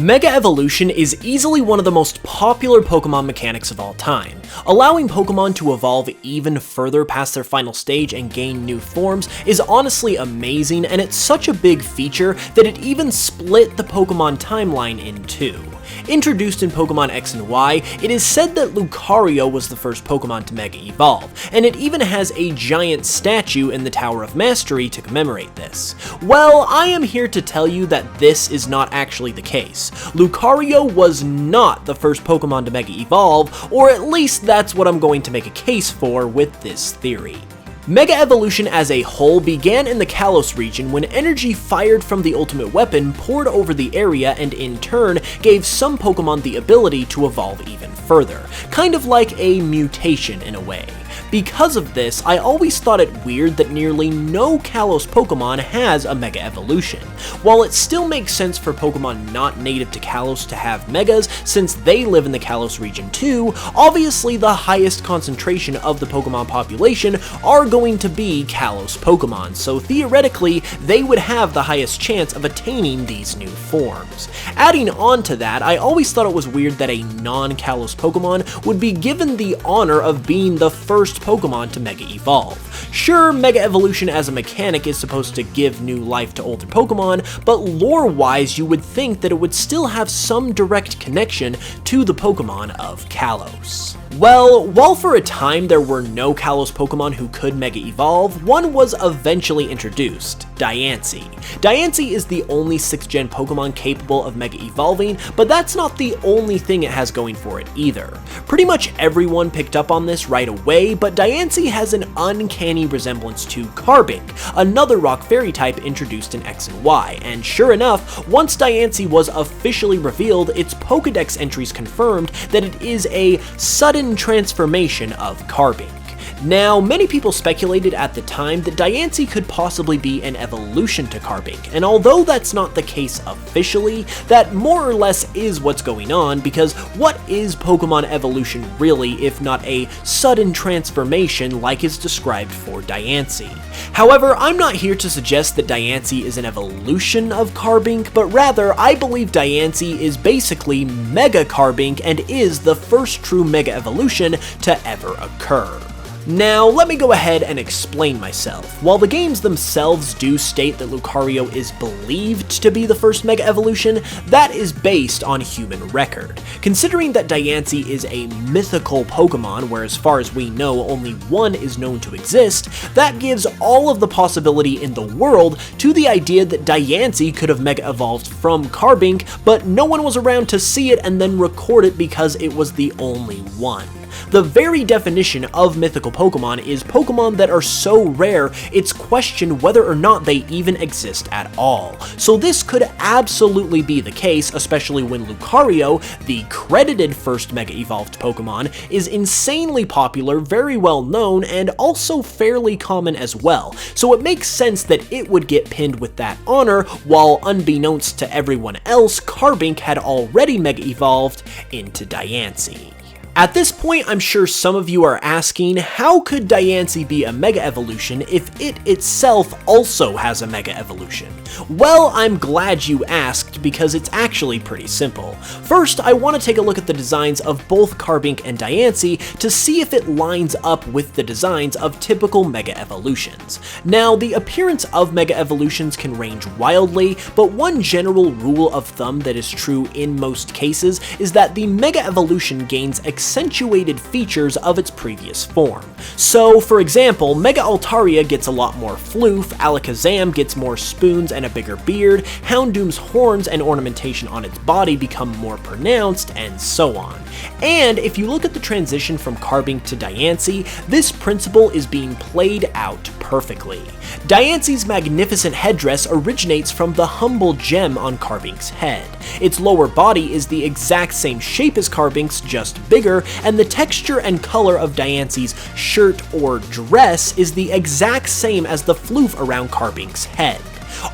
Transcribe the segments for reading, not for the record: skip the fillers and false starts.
Mega Evolution is easily one of the most popular Pokemon mechanics of all time. Allowing Pokemon to evolve even further past their final stage and gain new forms is honestly amazing, and it's such a big feature that it even split the Pokemon timeline in two. Introduced in Pokemon X and Y, it is said that Lucario was the first Pokemon to Mega Evolve, and it even has a giant statue in the Tower of Mastery to commemorate this. Well, I am here to tell you that this is not actually the case. Lucario was not the first Pokemon to Mega Evolve, or at least that's what I'm going to make a case for with this theory. Mega Evolution as a whole began in the Kalos region when energy fired from the ultimate weapon poured over the area and in turn gave some Pokemon the ability to evolve even further, kind of like a mutation in a way. Because of this, I always thought it weird that nearly no Kalos Pokemon has a Mega Evolution. While it still makes sense for Pokemon not native to Kalos to have Megas since they live in the Kalos region too, obviously the highest concentration of the Pokemon population are going to be Kalos Pokemon, so theoretically they would have the highest chance of attaining these new forms. Adding on to that, I always thought it was weird that a non-Kalos Pokemon would be given the honor of being the first Pokemon to Mega Evolve. Sure, Mega Evolution as a mechanic is supposed to give new life to older Pokemon, but lore-wise you would think that it would still have some direct connection to the Pokemon of Kalos. Well, while for a time there were no Kalos Pokemon who could Mega Evolve, one was eventually introduced, Diancie. Diancie is the only 6th gen Pokemon capable of Mega Evolving, but that's not the only thing it has going for it either. Pretty much everyone picked up on this right away, but Diancie has an uncanny resemblance to Carbink, another rock fairy type introduced in X and Y, and sure enough, once Diancie was officially revealed, its Pokedex entries confirmed that it is a sudden transformation of Carbink. Now, many people speculated at the time that Diancie could possibly be an evolution to Carbink, and although that's not the case officially, that more or less is what's going on, because what is Pokemon evolution really if not a sudden transformation like is described for Diancie? However, I'm not here to suggest that Diancie is an evolution of Carbink, but rather I believe Diancie is basically Mega Carbink and is the first true Mega Evolution to ever occur. Now, let me go ahead and explain myself. While the games themselves do state that Lucario is believed to be the first Mega Evolution, that is based on human record. Considering that Diancie is a mythical Pokemon, where as far as we know only one is known to exist, that gives all of the possibility in the world to the idea that Diancie could have Mega Evolved from Carbink, but no one was around to see it and then record it because it was the only one. The very definition of mythical Pokemon is Pokemon that are so rare, it's questioned whether or not they even exist at all. So this could absolutely be the case, especially when Lucario, the credited first Mega Evolved Pokemon, is insanely popular, very well known, and also fairly common as well. So it makes sense that it would get pinned with that honor, while unbeknownst to everyone else, Carbink had already Mega Evolved into Diancie. At this point, I'm sure some of you are asking, how could Diancie be a Mega Evolution if it itself also has a Mega Evolution? Well, I'm glad you asked because it's actually pretty simple. First, I want to take a look at the designs of both Carbink and Diancie to see if it lines up with the designs of typical Mega Evolutions. Now, the appearance of Mega Evolutions can range wildly, but one general rule of thumb that is true in most cases is that the Mega Evolution gains accentuated features of its previous form. So, for example, Mega Altaria gets a lot more floof, Alakazam gets more spoons and a bigger beard, Houndoom's horns and ornamentation on its body become more pronounced, and so on. And if you look at the transition from Carbink to Diancie, this principle is being played out perfectly. Diancie's magnificent headdress originates from the humble gem on Carbink's head. Its lower body is the exact same shape as Carbink's, just bigger, and the texture and color of Diancie's shirt or dress is the exact same as the floof around Carbink's head.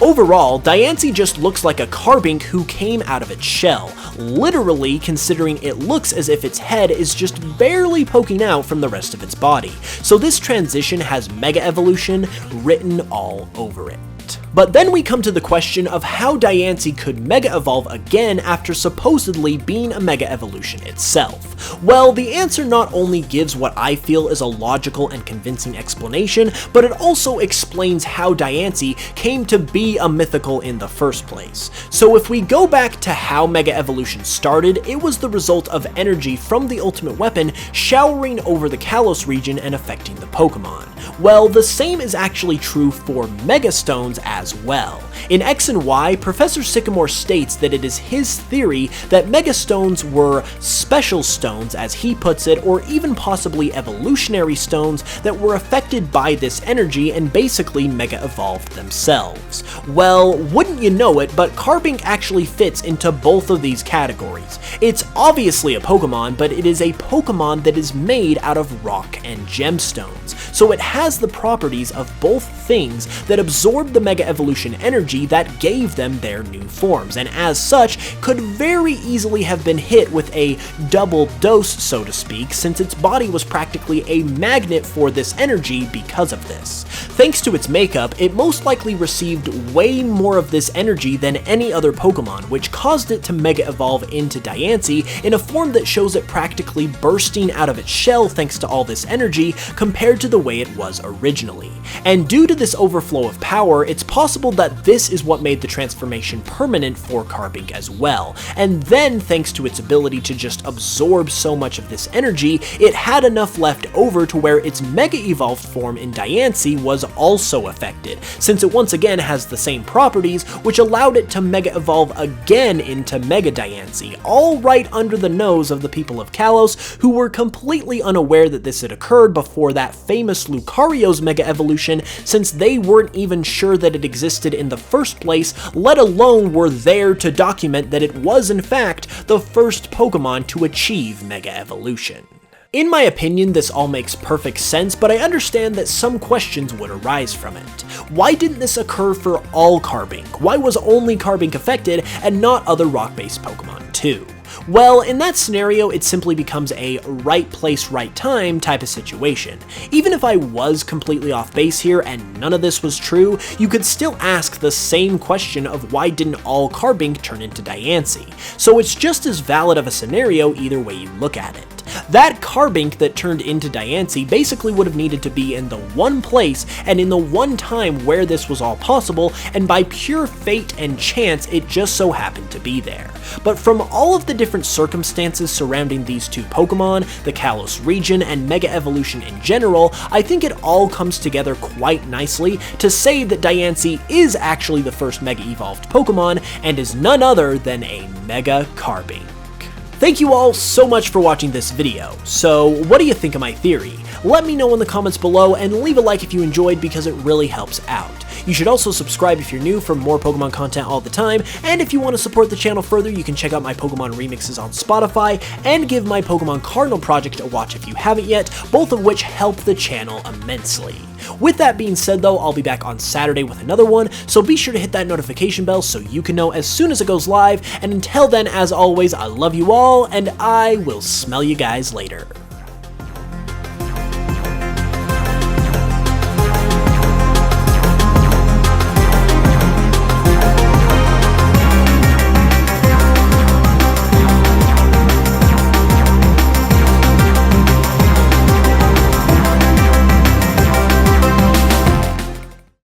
Overall, Diancie just looks like a Carbink who came out of its shell, literally considering it looks as if its head is just barely poking out from the rest of its body. So this transition has Mega Evolution written all over it. But then we come to the question of how Diancie could Mega Evolve again after supposedly being a Mega Evolution itself. Well, the answer not only gives what I feel is a logical and convincing explanation, but it also explains how Diancie came to be a mythical in the first place. So if we go back to how Mega Evolution started, it was the result of energy from the ultimate weapon showering over the Kalos region and affecting the Pokémon. Well, the same is actually true for Mega Stones as well. In X and Y, Professor Sycamore states that it is his theory that Mega Stones were special stones, as he puts it, or even possibly evolutionary stones that were affected by this energy and basically Mega Evolved themselves. Well, wouldn't you know it, but Carbink actually fits into both of these categories. It's obviously a Pokemon, but it is a Pokemon that is made out of rock and gemstones, so it has the properties of both things that absorb the Mega Evolution energy that gave them their new forms, and as such, could very easily have been hit with a double dose, so to speak, since its body was practically a magnet for this energy because of this. Thanks to its makeup, it most likely received way more of this energy than any other Pokemon, which caused it to Mega Evolve into Diancie in a form that shows it practically bursting out of its shell thanks to all this energy compared to the way it was originally. And due to this overflow of power, it's possible that this is what made the transformation permanent for Carbink as well, and then thanks to its ability to just absorb so much of this energy, it had enough left over to where its Mega Evolved form in Diancie was also affected, since it once again has the same properties, which allowed it to Mega Evolve again into Mega Diancie, all right under the nose of the people of Kalos, who were completely unaware that this had occurred before that famous Lucario's Mega Evolution, since they weren't even sure that it existed in the first place, let alone were there to document that it was in fact the first Pokemon to achieve Mega Evolution. In my opinion, this all makes perfect sense, but I understand that some questions would arise from it. Why didn't this occur for all Carbink? Why was only Carbink affected and not other rock-based Pokemon too? Well, in that scenario, it simply becomes a right place, right time type of situation. Even if I was completely off base here and none of this was true, you could still ask the same question of why didn't all Carbink turn into Diancie. So it's just as valid of a scenario either way you look at it. That Carbink that turned into Diancie basically would have needed to be in the one place and in the one time where this was all possible, and by pure fate and chance it just so happened to be there. But from all of the different circumstances surrounding these two Pokemon, the Kalos region, and Mega Evolution in general, I think it all comes together quite nicely to say that Diancie is actually the first Mega Evolved Pokemon and is none other than a Mega Carbink. Thank you all so much for watching this video. So what do you think of my theory? Let me know in the comments below and leave a like if you enjoyed because it really helps out. You should also subscribe if you're new for more Pokemon content all the time, and if you want to support the channel further, you can check out my Pokemon remixes on Spotify and give my Pokemon Cardinal project a watch if you haven't yet, both of which help the channel immensely. With that being said though, I'll be back on Saturday with another one, so be sure to hit that notification bell so you can know as soon as it goes live, and until then, as always, I love you all, and I will smell you guys later.